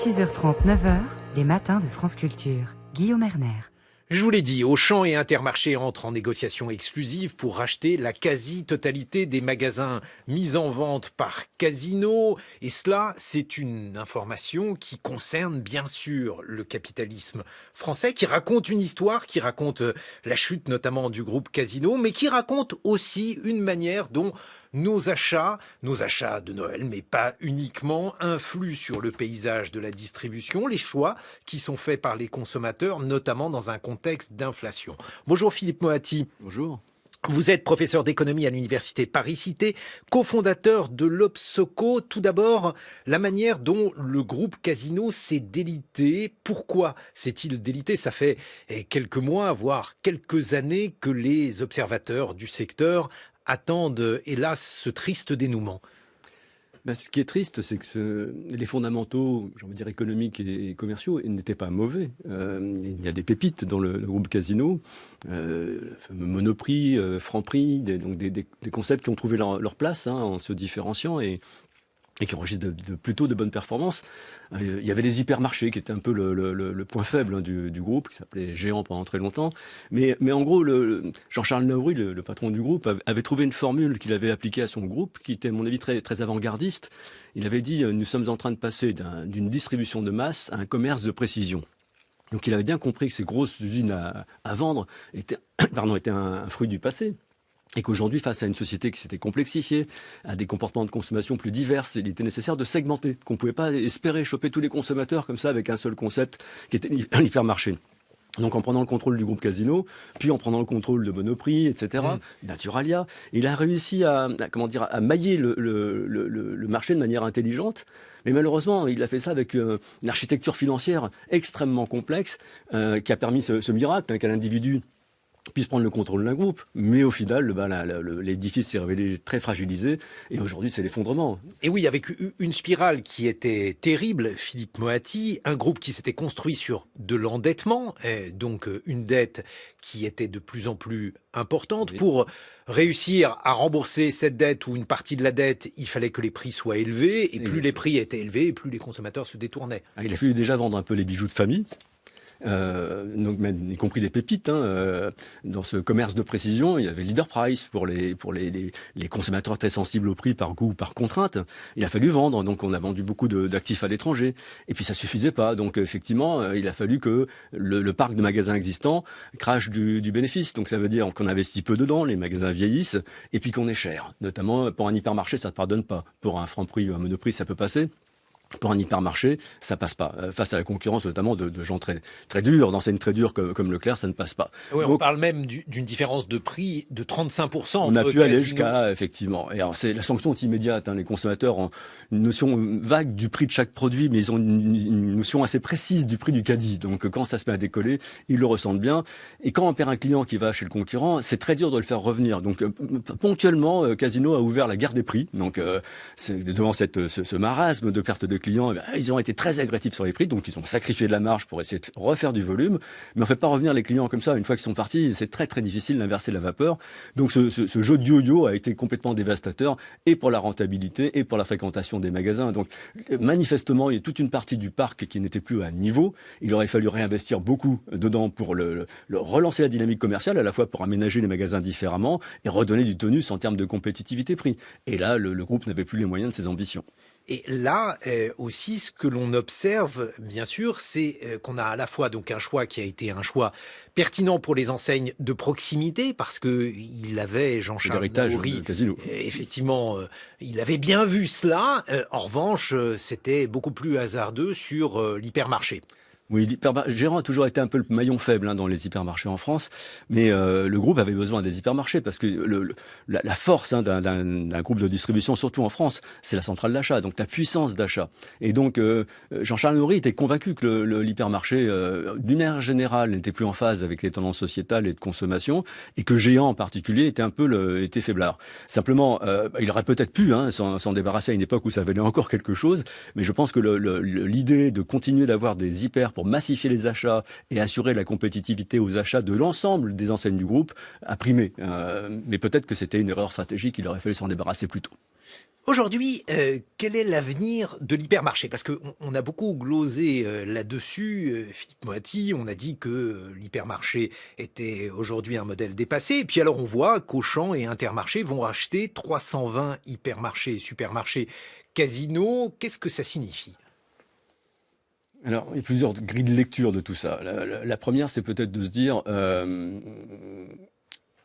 6h30, 9h, les matins de France Culture. Guillaume Erner. Je vous l'ai dit, Auchan et Intermarché entrent en négociation exclusive pour racheter la quasi-totalité des magasins mis en vente par Casino. Et cela, c'est une information qui concerne bien sûr le capitalisme français, qui raconte une histoire, qui raconte la chute notamment du groupe Casino, mais qui raconte aussi une manière dont nos achats de Noël, mais pas uniquement, influent sur le paysage de la distribution, les choix qui sont faits par les consommateurs, notamment dans un contexte d'inflation. Bonjour Philippe Moati. Bonjour. Vous êtes professeur d'économie à l'université Paris-Cité, cofondateur de l'Obsoco. Tout d'abord, la manière dont le groupe Casino s'est délité. Pourquoi s'est-il délité? Ça fait quelques mois, voire quelques années que les observateurs du secteur attendent, hélas, ce triste dénouement. Ce qui est triste, c'est que les fondamentaux, j'ai envie de dire économiques et commerciaux, n'étaient pas mauvais. Il y a des pépites dans le groupe Casino, le fameux Monoprix, Franprix, donc des concepts qui ont trouvé leur place en se différenciant et qui enregistrent plutôt de bonnes performances. Il y avait des hypermarchés qui étaient un peu le point faible du groupe, qui s'appelait Géant pendant très longtemps. Mais en gros, Jean-Charles Naouri, le patron du groupe, avait trouvé une formule qu'il avait appliquée à son groupe, qui était à mon avis très, très avant-gardiste. Il avait dit « Nous sommes en train de passer d'une distribution de masse à un commerce de précision ». Donc il avait bien compris que ces grosses usines à vendre étaient un fruit du passé. Et qu'aujourd'hui, face à une société qui s'était complexifiée, à des comportements de consommation plus divers, il était nécessaire de segmenter, qu'on ne pouvait pas espérer choper tous les consommateurs comme ça avec un seul concept qui était l'hypermarché. Donc en prenant le contrôle du groupe Casino, puis en prenant le contrôle de Monoprix, etc., Naturalia, il a réussi à mailler le marché de manière intelligente. Mais malheureusement, il a fait ça avec une architecture financière extrêmement complexe qui a permis ce miracle qu'un individu puisse prendre le contrôle d'un groupe. Mais au final, l'édifice s'est révélé très fragilisé et aujourd'hui, c'est l'effondrement. Et oui, avec une spirale qui était terrible, Philippe Moati, un groupe qui s'était construit sur de l'endettement, donc une dette qui était de plus en plus importante. Oui. Pour réussir à rembourser cette dette ou une partie de la dette, il fallait que les prix soient élevés et plus les prix étaient élevés, plus les consommateurs se détournaient. Il a fallu déjà vendre un peu les bijoux de famille. Donc même, y compris des pépites dans ce commerce de précision. Il y avait Leader Price pour les consommateurs très sensibles au prix par goût ou par contrainte. Il a fallu vendre, donc on a vendu beaucoup d'actifs à l'étranger et puis ça suffisait pas, donc effectivement il a fallu que le parc de magasins existants crache du bénéfice, donc ça veut dire qu'on investit peu dedans, les magasins vieillissent et puis qu'on est cher, notamment pour un hypermarché ça ne pardonne pas, pour un Franprix ou un Monoprix ça peut passer. Pour un hypermarché, ça passe pas. Face à la concurrence, notamment de gens très, très durs, d'enseignes très dures comme Leclerc, ça ne passe pas. Oui, donc, on parle même d'une différence de prix de 35%. On a pu aller jusqu'à, effectivement. Et alors, la sanction est immédiate. Les consommateurs ont une notion vague du prix de chaque produit, mais ils ont une notion assez précise du prix du caddie. Donc, quand ça se met à décoller, ils le ressentent bien. Et quand on perd un client qui va chez le concurrent, c'est très dur de le faire revenir. Donc, ponctuellement, Casino a ouvert la guerre des prix. Donc, devant ce marasme de perte de clients, ils ont été très agressifs sur les prix, donc ils ont sacrifié de la marge pour essayer de refaire du volume, mais on ne fait pas revenir les clients comme ça. Une fois qu'ils sont partis, c'est très très difficile d'inverser la vapeur. Donc ce jeu de yo-yo a été complètement dévastateur, et pour la rentabilité, et pour la fréquentation des magasins. Donc manifestement, il y a toute une partie du parc qui n'était plus à niveau. Il aurait fallu réinvestir beaucoup dedans pour relancer la dynamique commerciale, à la fois pour aménager les magasins différemment, et redonner du tonus en termes de compétitivité prix. Et là, le groupe n'avait plus les moyens de ses ambitions. Et là aussi, ce que l'on observe, bien sûr, c'est qu'on a à la fois donc un choix qui a été un choix pertinent pour les enseignes de proximité, parce que il avait Jean-Charles Naouri, effectivement, il avait bien vu cela. En revanche, c'était beaucoup plus hasardeux sur l'hypermarché. Oui, Géant a toujours été un peu le maillon faible dans les hypermarchés en France, mais le groupe avait besoin des hypermarchés parce que la force d'un groupe de distribution, surtout en France, c'est la centrale d'achat, donc la puissance d'achat. Et donc Jean-Charles Naouri était convaincu que l'hypermarché, d'une manière générale, n'était plus en phase avec les tendances sociétales et de consommation, et que Géant en particulier était faiblard. Simplement, il aurait peut-être pu s'en débarrasser à une époque où ça valait encore quelque chose, mais je pense que l'idée de continuer d'avoir des hyper pour massifier les achats et assurer la compétitivité aux achats de l'ensemble des enseignes du groupe a primé. Mais peut-être que c'était une erreur stratégique, il aurait fallu s'en débarrasser plus tôt. Aujourd'hui, quel est l'avenir de l'hypermarché? Parce qu'on a beaucoup glosé là-dessus. Philippe Moati, on a dit que l'hypermarché était aujourd'hui un modèle dépassé. Et puis alors on voit qu'Auchan et Intermarché vont racheter 320 hypermarchés et supermarchés Casino. Qu'est-ce que ça signifie? Alors, il y a plusieurs grilles de lecture de tout ça. La première, c'est peut-être de se dire,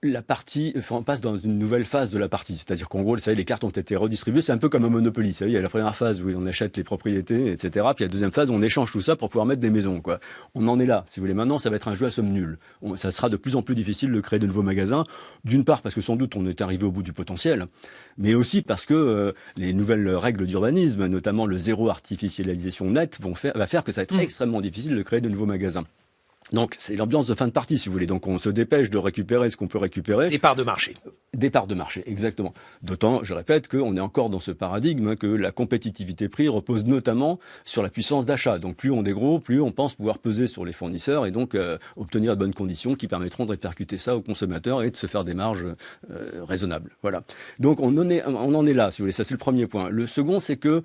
la partie, enfin, on passe dans une nouvelle phase de la partie. C'est-à-dire qu'en gros, vous savez, les cartes ont été redistribuées. C'est un peu comme un Monopoly. Vous savez, il y a la première phase où on achète les propriétés, etc. Puis il y a la deuxième phase où on échange tout ça pour pouvoir mettre des maisons, quoi. On en est là. Si vous voulez, maintenant, ça va être un jeu à somme nulle. Ça sera de plus en plus difficile de créer de nouveaux magasins. D'une part, parce que sans doute, on est arrivé au bout du potentiel. Mais aussi parce que les nouvelles règles d'urbanisme, notamment le zéro artificialisation net, va faire que ça va être extrêmement difficile de créer de nouveaux magasins. Donc, c'est l'ambiance de fin de partie, si vous voulez. Donc, on se dépêche de récupérer ce qu'on peut récupérer. Des parts de marché. Des parts de marché, exactement. D'autant, je répète, qu'on est encore dans ce paradigme que la compétitivité prix repose notamment sur la puissance d'achat. Donc, plus on est gros, plus on pense pouvoir peser sur les fournisseurs et donc obtenir de bonnes conditions qui permettront de répercuter ça aux consommateurs et de se faire des marges raisonnables. Voilà. Donc, on en est là, si vous voulez. Ça, c'est le premier point. Le second, c'est que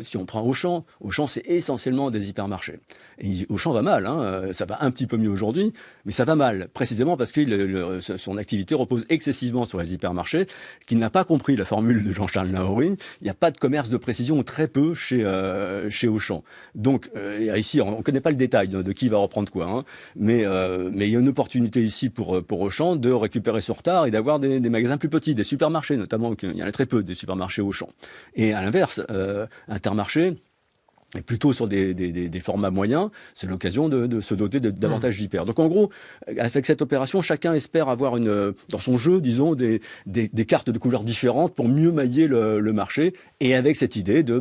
si on prend Auchan, c'est essentiellement des hypermarchés. Et Auchan va mal. Ça va un petit peu mieux aujourd'hui, mais ça va mal, précisément parce que son activité repose excessivement sur les hypermarchés, qui n'a pas compris la formule de Jean-Charles Naouri. Il n'y a pas de commerce de précision, ou très peu, chez Auchan. Donc, ici, on ne connaît pas le détail de qui va reprendre quoi, mais il y a une opportunité ici pour Auchan de récupérer son retard et d'avoir des magasins plus petits, des supermarchés notamment. Il y en a très peu, des supermarchés Auchan. Et à l'inverse, Intermarché, et plutôt sur des formats moyens, c'est l'occasion de se doter de davantage d'hyper. Donc en gros, avec cette opération, chacun espère avoir dans son jeu, disons, des cartes de couleurs différentes pour mieux mailler le marché, et avec cette idée de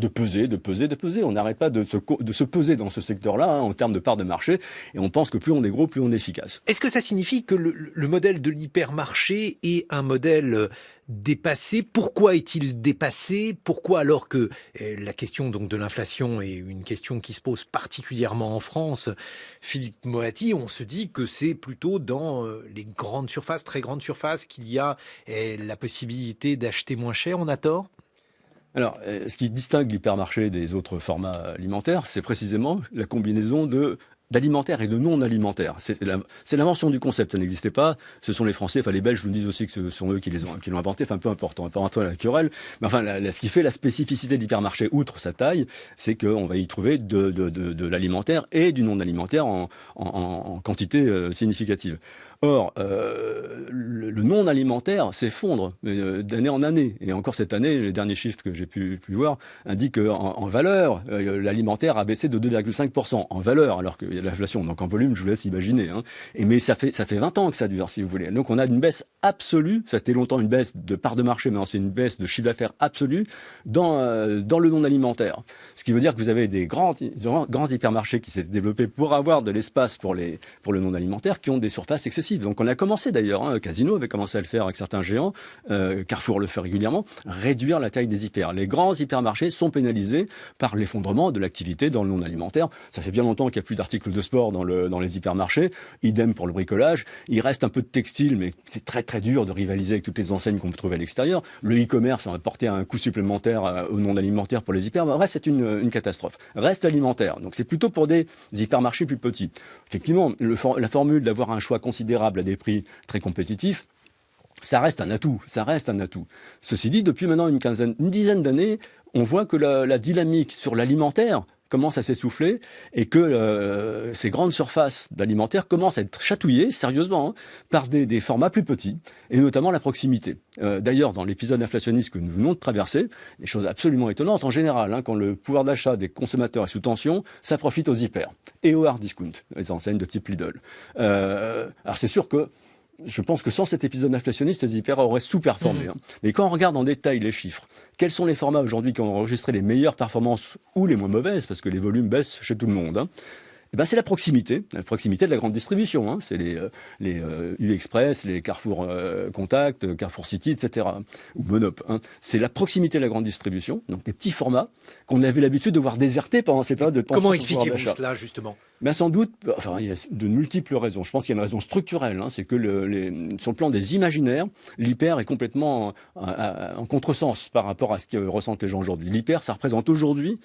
peser. On n'arrête pas de se peser dans ce secteur-là, en termes de part de marché, et on pense que plus on est gros, plus on est efficace. Est-ce que ça signifie que le modèle de l'hypermarché est un modèle dépassé? Pourquoi est-il dépassé? Pourquoi, alors que la question donc de l'inflation est une question qui se pose particulièrement en France, Philippe Moati, on se dit que c'est plutôt dans les grandes surfaces, très grandes surfaces, qu'il y a la possibilité d'acheter moins cher. On a tort? Alors, ce qui distingue l'hypermarché des autres formats alimentaires, c'est précisément la combinaison d'alimentaire et de non alimentaire. C'est l'invention du concept, ça n'existait pas. Ce sont les Français, enfin les Belges nous disent aussi que ce sont eux qui l'ont inventé, enfin peu importe, on va pas rentrer dans la querelle. Mais enfin, ce qui fait la spécificité de l'hypermarché, outre sa taille, c'est qu'on va y trouver de l'alimentaire et du non alimentaire en quantité significative. Or, le non alimentaire s'effondre d'année en année. Et encore cette année, les derniers chiffres que j'ai pu voir indiquent qu'en valeur, l'alimentaire a baissé de 2,5% en valeur, alors qu'il y a de l'inflation. Donc en volume, je vous laisse imaginer. Mais ça fait 20 ans que ça dure, si vous voulez. Donc on a une baisse absolue. Ça a été longtemps une baisse de part de marché, mais c'est une baisse de chiffre d'affaires absolue dans le non alimentaire. Ce qui veut dire que vous avez des grands hypermarchés qui s'étaient développés pour avoir de l'espace pour le non alimentaire, qui ont des surfaces excessives. Donc on a commencé d'ailleurs, Casino avait commencé à le faire avec certains géants, Carrefour le fait régulièrement, réduire la taille des hyper. Les grands hypermarchés sont pénalisés par l'effondrement de l'activité dans le non alimentaire. Ça fait bien longtemps qu'il n'y a plus d'articles de sport dans les hypermarchés, idem pour le bricolage. Il reste un peu de textile, mais c'est très très dur de rivaliser avec toutes les enseignes qu'on peut trouver à l'extérieur. Le e-commerce a apporté un coût supplémentaire au non alimentaire pour les hyper. Bref, c'est une catastrophe. Reste alimentaire, donc c'est plutôt pour des hypermarchés plus petits. Effectivement, la formule d'avoir un choix considérable à des prix très compétitifs, ça reste un atout. Ceci dit, depuis maintenant une dizaine d'années, on voit que la dynamique sur l'alimentaire commence à s'essouffler et que ces grandes surfaces d'alimentaire commencent à être chatouillées sérieusement par des formats plus petits, et notamment la proximité. D'ailleurs, dans l'épisode inflationniste que nous venons de traverser, des choses absolument étonnantes. En général, quand le pouvoir d'achat des consommateurs est sous tension, ça profite aux hyper et aux hard discount, les enseignes de type Lidl. Alors c'est sûr que je pense que sans cet épisode inflationniste, les hyper auraient sous-performé. Mais quand on regarde en détail les chiffres, quels sont les formats aujourd'hui qui ont enregistré les meilleures performances ou les moins mauvaises, parce que les volumes baissent chez tout le monde, C'est la proximité de la grande distribution. Hein. C'est les U-Express, les Carrefour Contact, Carrefour City, etc. Ou Monop. Hein. C'est la proximité de la grande distribution, donc des petits formats qu'on avait l'habitude de voir déserter pendant ces périodes de tension. Comment expliquez-vous cela, justement? Sans doute, il y a de multiples raisons. Je pense qu'il y a une raison structurelle. Hein. C'est que sur le plan des imaginaires, l'hyper est complètement en contresens par rapport à ce que ressentent les gens aujourd'hui. L'hyper, ça représente aujourd'hui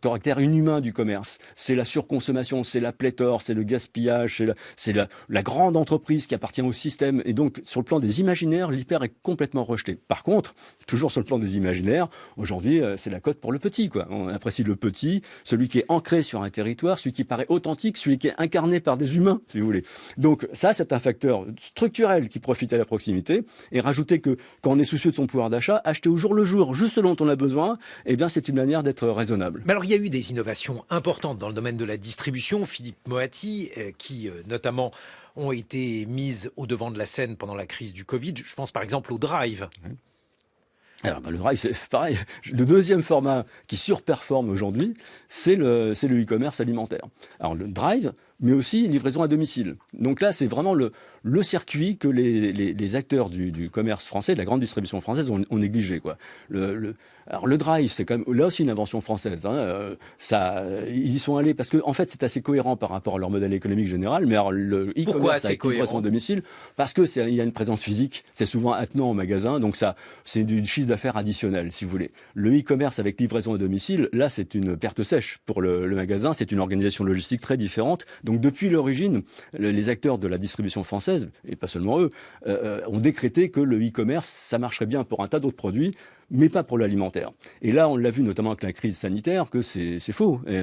caractère inhumain du commerce. C'est la surconsommation, c'est la pléthore, c'est le gaspillage, c'est la grande entreprise qui appartient au système. Et donc, sur le plan des imaginaires, l'hyper est complètement rejeté. Par contre, toujours sur le plan des imaginaires, aujourd'hui, c'est la cote pour le petit, quoi. On apprécie le petit, celui qui est ancré sur un territoire, celui qui paraît authentique, celui qui est incarné par des humains, si vous voulez. Donc, ça, c'est un facteur structurel qui profite à la proximité. Et rajouter que, quand on est soucieux de son pouvoir d'achat, acheter au jour le jour, juste ce dont on a besoin, c'est une manière d'être raisonnable. Mais alors, il y a eu des innovations importantes dans le domaine de la distribution, Philippe Moati, qui notamment ont été mises au devant de la scène pendant la crise du Covid. Je pense par exemple au Drive. Alors, le Drive, c'est pareil. Le deuxième format qui surperforme aujourd'hui, c'est le e-commerce alimentaire. Alors, le Drive, mais aussi livraison à domicile. Donc là, c'est vraiment le circuit que les acteurs du commerce français, de la grande distribution française, ont négligé, quoi. Alors le Drive, c'est quand même là aussi une invention française. Hein. Ils y sont allés parce que en fait, c'est assez cohérent par rapport à leur modèle économique général. Mais alors le e-commerce avec livraison à domicile, parce que il y a une présence physique, c'est souvent attenant au magasin, donc ça, c'est du chiffre d'affaires additionnel, si vous voulez. Le e-commerce avec livraison à domicile, là, c'est une perte sèche pour le magasin. C'est une organisation logistique très différente. Donc depuis l'origine, les acteurs de la distribution française, et pas seulement eux, ont décrété que le e-commerce, ça marcherait bien pour un tas d'autres produits, mais pas pour l'alimentaire. Et là, on l'a vu notamment avec la crise sanitaire que c'est faux. Et,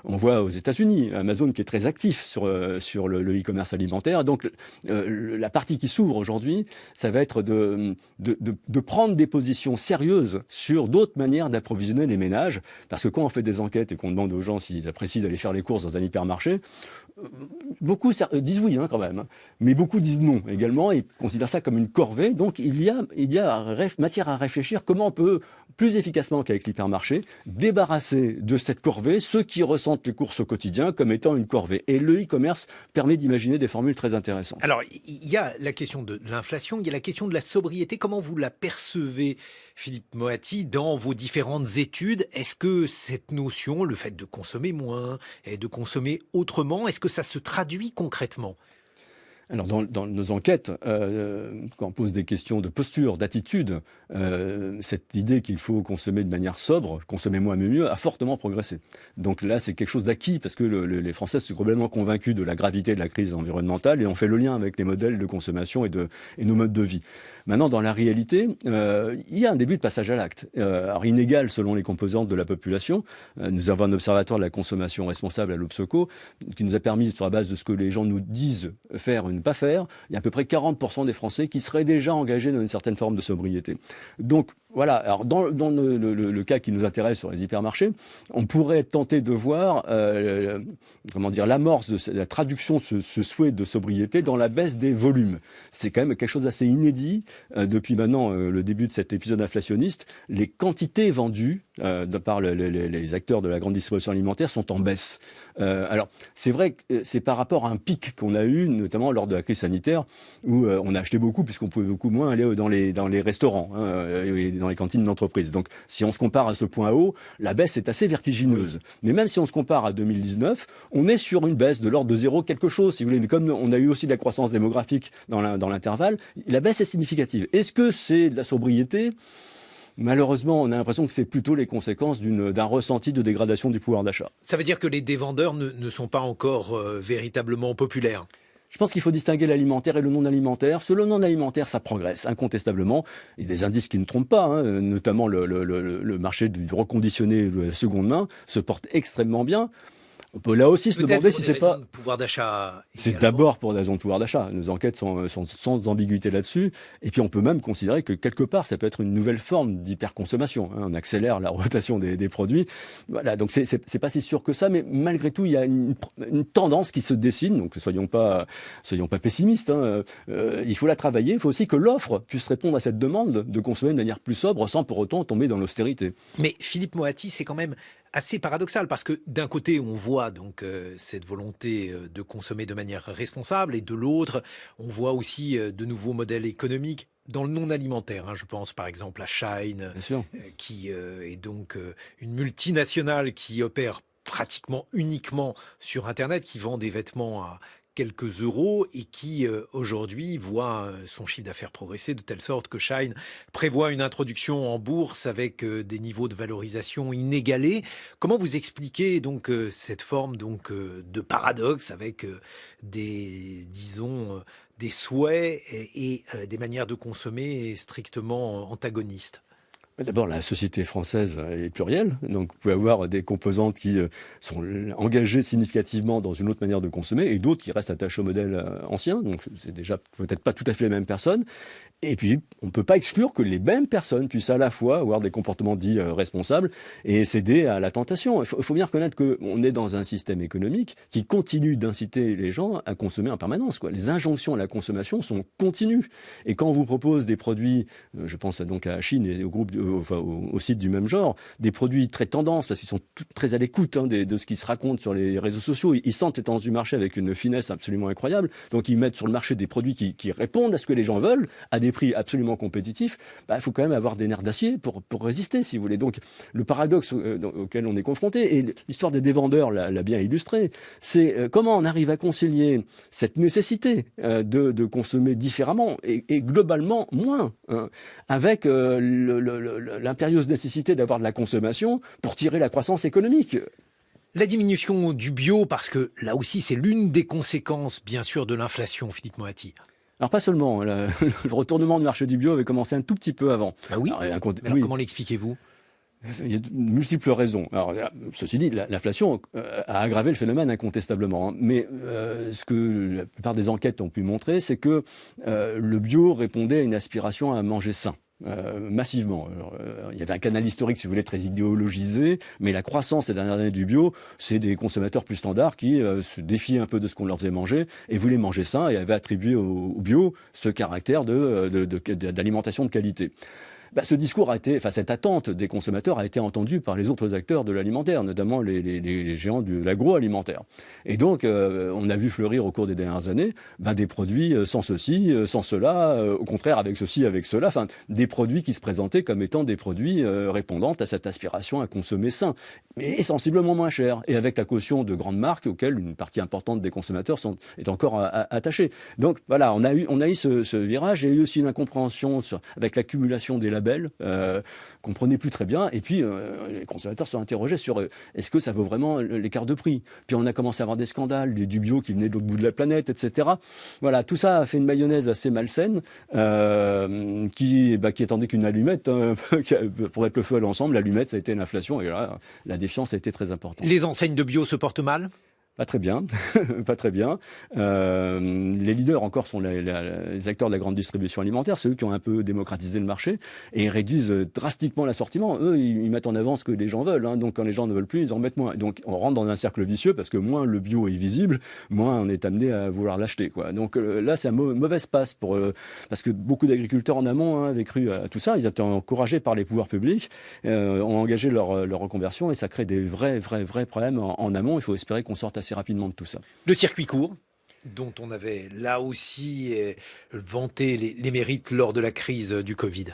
on voit aux États-Unis Amazon qui est très actif sur le e-commerce alimentaire. Donc la partie qui s'ouvre aujourd'hui, ça va être de prendre des positions sérieuses sur d'autres manières d'approvisionner les ménages. Parce que quand on fait des enquêtes et qu'on demande aux gens s'ils apprécient d'aller faire les courses dans un hypermarché, beaucoup disent oui, hein, quand même, mais beaucoup disent non également et considèrent ça comme une corvée. Donc il y a matière à réfléchir comment on peut plus efficacement qu'avec l'hypermarché débarrasser de cette corvée ceux qui ressentent les courses au quotidien comme étant une corvée. Et le e-commerce permet d'imaginer des formules très intéressantes. Alors il y a la question de l'inflation, il y a la question de la sobriété. Comment vous la percevez, Philippe Moati, dans vos différentes études? Est-ce que cette notion, le fait de consommer moins et de consommer autrement, est-ce que ça se traduit concrètement? Alors dans nos enquêtes, quand on pose des questions de posture, d'attitude, cette idée qu'il faut consommer de manière sobre, consommer moins mais mieux, a fortement progressé. Donc là, c'est quelque chose d'acquis parce que les Français sont complètement convaincus de la gravité de la crise environnementale et on fait le lien avec les modèles de consommation et nos modes de vie. Maintenant, dans la réalité, il y a un début de passage à l'acte. Alors inégal selon les composantes de la population. Nous avons un observatoire de la consommation responsable à l'Obsoco qui nous a permis, sur la base de ce que les gens nous disent faire ou ne pas faire, il y a à peu près 40% des Français qui seraient déjà engagés dans une certaine forme de sobriété. Donc voilà, alors dans le cas qui nous intéresse sur les hypermarchés, on pourrait être tenté de voir l'amorce de la traduction de ce souhait de sobriété dans la baisse des volumes. C'est quand même quelque chose d'assez inédit. Depuis maintenant le début de cet épisode inflationniste, les quantités vendues de par les acteurs de la grande distribution alimentaire sont en baisse. Alors c'est vrai que c'est par rapport à un pic qu'on a eu, notamment lors de la crise sanitaire, où on a acheté beaucoup puisqu'on pouvait beaucoup moins aller dans les restaurants et dans les cantines d'entreprise. Donc si on se compare à ce point haut, la baisse est assez vertigineuse. Mais même si on se compare à 2019, on est sur une baisse de l'ordre de 0 quelque chose, si vous voulez. Mais comme on a eu aussi de la croissance démographique dans l'intervalle, la baisse est significative. Est-ce que c'est de la sobriété ? Malheureusement, on a l'impression que c'est plutôt les conséquences d'un ressenti de dégradation du pouvoir d'achat. Ça veut dire que les dévendeurs ne sont pas encore véritablement populaires? Je pense qu'il faut distinguer l'alimentaire et le non-alimentaire. Sur le non-alimentaire, ça progresse incontestablement. Il y a des indices qui ne trompent pas, hein, notamment le marché du reconditionné de la seconde main se porte extrêmement bien. On peut là aussi se demander si c'est pas de pouvoir d'achat. C'est d'abord pour des raisons de pouvoir d'achat. Nos enquêtes sont sans ambiguïté là-dessus. Et puis on peut même considérer que quelque part ça peut être une nouvelle forme d'hyperconsommation. On accélère la rotation des produits. Voilà, donc c'est pas si sûr que ça, mais malgré tout il y a une tendance qui se dessine. Donc soyons pas pessimistes. Hein. Il faut la travailler. Il faut aussi que l'offre puisse répondre à cette demande de consommer de manière plus sobre, sans pour autant tomber dans l'austérité. Mais Philippe Moati, c'est quand même assez paradoxal parce que d'un côté, on voit donc cette volonté de consommer de manière responsable et de l'autre, on voit aussi de nouveaux modèles économiques dans le non alimentaire. Hein. Je pense par exemple à Shine, Bien sûr. qui est donc une multinationale qui opère pratiquement uniquement sur Internet, qui vend des vêtements à quelques euros et qui aujourd'hui voit son chiffre d'affaires progresser de telle sorte que Shine prévoit une introduction en bourse avec des niveaux de valorisation inégalés. Comment vous expliquez donc cette forme donc de paradoxe avec des disons des souhaits et des manières de consommer strictement antagonistes? D'abord, la société française est plurielle, donc vous pouvez avoir des composantes qui sont engagées significativement dans une autre manière de consommer et d'autres qui restent attachées au modèle ancien, donc c'est déjà peut-être pas tout à fait les mêmes personnes. Et puis, on ne peut pas exclure que les mêmes personnes puissent à la fois avoir des comportements dits responsables et céder à la tentation. Il faut bien reconnaître qu'on est dans un système économique qui continue d'inciter les gens à consommer en permanence, quoi. Les injonctions à la consommation sont continues. Et quand on vous propose des produits, je pense donc à Chine et au site du même genre, des produits très tendance, parce qu'ils sont très à l'écoute de ce qui se raconte sur les réseaux sociaux, ils sentent les tendances du marché avec une finesse absolument incroyable, donc ils mettent sur le marché des produits qui répondent à ce que les gens veulent, à des prix absolument compétitifs. Il faut quand même avoir des nerfs d'acier pour résister, si vous voulez. Donc le paradoxe auquel on est confronté, et l'histoire des dévendeurs l'a bien illustré, c'est comment on arrive à concilier cette nécessité de consommer différemment et globalement moins, hein, avec l'impérieuse nécessité d'avoir de la consommation pour tirer la croissance économique. La diminution du bio, parce que là aussi c'est l'une des conséquences bien sûr de l'inflation, Philippe Moati. Alors pas seulement, le retournement du marché du bio avait commencé un tout petit peu avant. Ah oui. Alors oui. comment l'expliquez-vous? Il y a de multiples raisons. Alors, ceci dit, l'inflation a aggravé le phénomène incontestablement, hein. Mais ce que la plupart des enquêtes ont pu montrer, c'est que le bio répondait à une aspiration à manger sain. Massivement. Alors, il y avait un canal historique, si vous voulez, très idéologisé, mais la croissance ces dernières années du bio, c'est des consommateurs plus standards qui se défiaient un peu de ce qu'on leur faisait manger et voulaient manger sain et avaient attribué au bio ce caractère d'alimentation de qualité. Ce discours cette attente des consommateurs a été entendue par les autres acteurs de l'alimentaire, notamment les géants de l'agroalimentaire. Et donc, on a vu fleurir au cours des dernières années des produits sans ceci, sans cela, au contraire avec ceci, avec cela, des produits qui se présentaient comme étant des produits répondant à cette aspiration à consommer sain, mais sensiblement moins cher, et avec la caution de grandes marques auxquelles une partie importante des consommateurs est encore attachée. Donc voilà, on a eu ce virage. Il y a eu aussi une incompréhension avec l'accumulation des labels qu'on prenait plus très bien, et puis les consommateurs se sont interrogés sur est-ce que ça vaut vraiment l'écart de prix. Puis on a commencé à avoir des scandales, du bio qui venait de l'autre bout de la planète, etc. Voilà, tout ça a fait une mayonnaise assez malsaine qui étendait qu'une allumette pour mettre le feu à l'ensemble. L'allumette, ça a été l'inflation, et là la défiance a été très importante. Les enseignes de bio se portent mal? Pas très bien, pas très bien. Les leaders encore sont les acteurs de la grande distribution alimentaire, ceux qui ont un peu démocratisé le marché et réduisent drastiquement l'assortiment. Eux, ils mettent en avant ce que les gens veulent, hein. Donc quand les gens ne veulent plus, ils en mettent moins. Donc on rentre dans un cercle vicieux parce que moins le bio est visible, moins on est amené à vouloir l'acheter, quoi. Donc là, c'est un mauvaise passe parce que beaucoup d'agriculteurs en amont avaient cru à tout ça. Ils étaient encouragés par les pouvoirs publics, ont engagé leur reconversion, et ça crée des vrais problèmes en amont. Il faut espérer qu'on sorte assez rapidement de tout ça. Le circuit court, dont on avait là aussi vanté les mérites lors de la crise du Covid.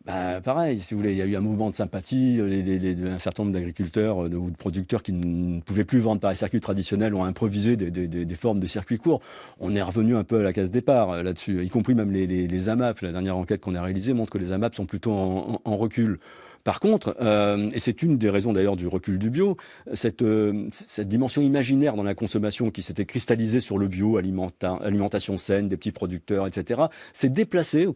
Pareil, si vous voulez, il y a eu un mouvement de sympathie. Un certain nombre d'agriculteurs ou de producteurs qui ne pouvaient plus vendre par les circuits traditionnels ont improvisé des formes de circuits courts. On est revenu un peu à la case départ là-dessus, y compris même les AMAP. La dernière enquête qu'on a réalisée montre que les AMAP sont plutôt en recul. Par contre, et c'est une des raisons d'ailleurs du recul du bio, cette dimension imaginaire dans la consommation qui s'était cristallisée sur le bio, alimentation saine, des petits producteurs, etc., s'est déplacée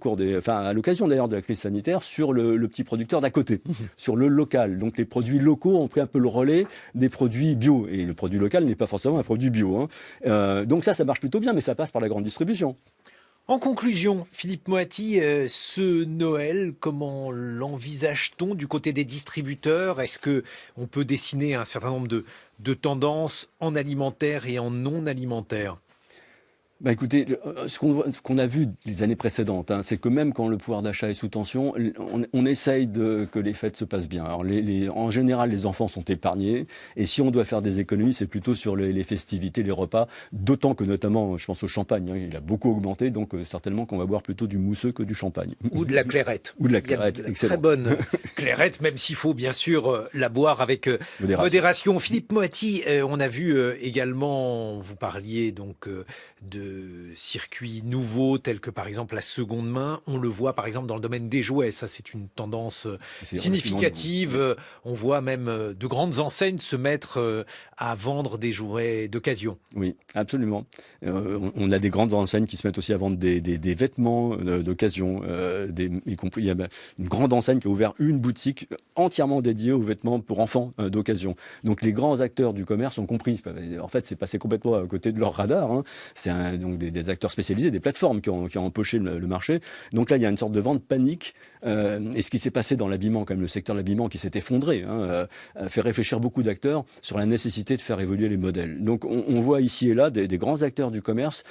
à l'occasion d'ailleurs de la crise sanitaire sur le petit producteur d'à côté, sur le local. Donc les produits locaux ont pris un peu le relais des produits bio, et le produit local n'est pas forcément un produit bio, hein. Donc ça marche plutôt bien, mais ça passe par la grande distribution. En conclusion, Philippe Moati, ce Noël, comment l'envisage-t-on du côté des distributeurs? Est-ce qu'on peut dessiner un certain nombre de tendances en alimentaire et en non alimentaire? Écoutez, ce qu'on a vu les années précédentes, hein, c'est que même quand le pouvoir d'achat est sous tension, on essaye que les fêtes se passent bien. Alors en général, les enfants sont épargnés, et si on doit faire des économies, c'est plutôt sur les festivités, les repas, d'autant que notamment, je pense au champagne, hein, il a beaucoup augmenté, donc certainement qu'on va boire plutôt du mousseux que du champagne. Ou de la clairette. Ou de la clairette, Il y a de la excellent. très bonne clairette, même s'il faut bien sûr la boire avec modération. Philippe Moati, on a vu également, vous parliez donc de circuits nouveaux tels que par exemple la seconde main. On le voit par exemple dans le domaine des jouets. Ça, c'est une tendance significative. On voit même de grandes enseignes se mettre à vendre des jouets d'occasion. Oui, absolument. On a des grandes enseignes qui se mettent aussi à vendre des vêtements d'occasion. Y compris, il y a une grande enseigne qui a ouvert une boutique entièrement dédiée aux vêtements pour enfants d'occasion. Donc les grands acteurs du commerce ont compris. En fait, c'est passé complètement à côté de leur radar, hein. C'est donc des acteurs spécialisés, des plateformes qui ont empoché le marché. Donc là, il y a une sorte de vente panique. Et ce qui s'est passé dans l'habillement, quand même, le secteur de l'habillement qui s'est effondré, hein, fait réfléchir beaucoup d'acteurs sur la nécessité de faire évoluer les modèles. Donc on voit ici et là des grands acteurs du commerce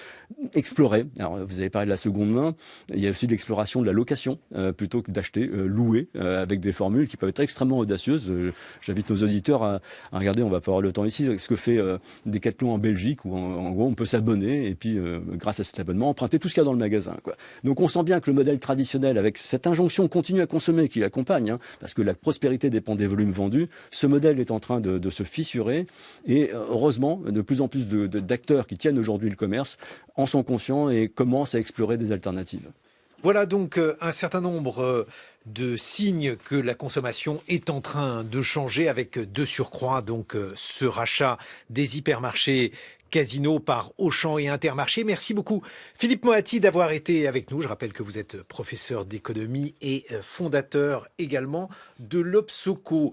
explorer. Alors vous avez parlé de la seconde main, il y a aussi l'exploration de la location, plutôt que d'acheter, louer, avec des formules qui peuvent être extrêmement audacieuses. J'invite nos auditeurs à regarder, on va pas avoir le temps ici, ce que fait Decathlon en Belgique, où en gros on peut s'abonner et puis grâce à cet abonnement emprunter tout ce qu'il y a dans le magasin, quoi. Donc on sent bien que le modèle traditionnel, avec cette injonction continue à consommer qui l'accompagne, hein, parce que la prospérité dépend des volumes vendus, ce modèle est en train de se fissurer, et heureusement de plus en plus d'acteurs qui tiennent aujourd'hui le commerce en sont conscients et commencent à explorer des alternatives. Voilà donc un certain nombre de signes que la consommation est en train de changer, avec de surcroît donc ce rachat des hypermarchés Casino par Auchan et Intermarché. Merci beaucoup Philippe Moati d'avoir été avec nous. Je rappelle que vous êtes professeur d'économie et fondateur également de l'Obsoco.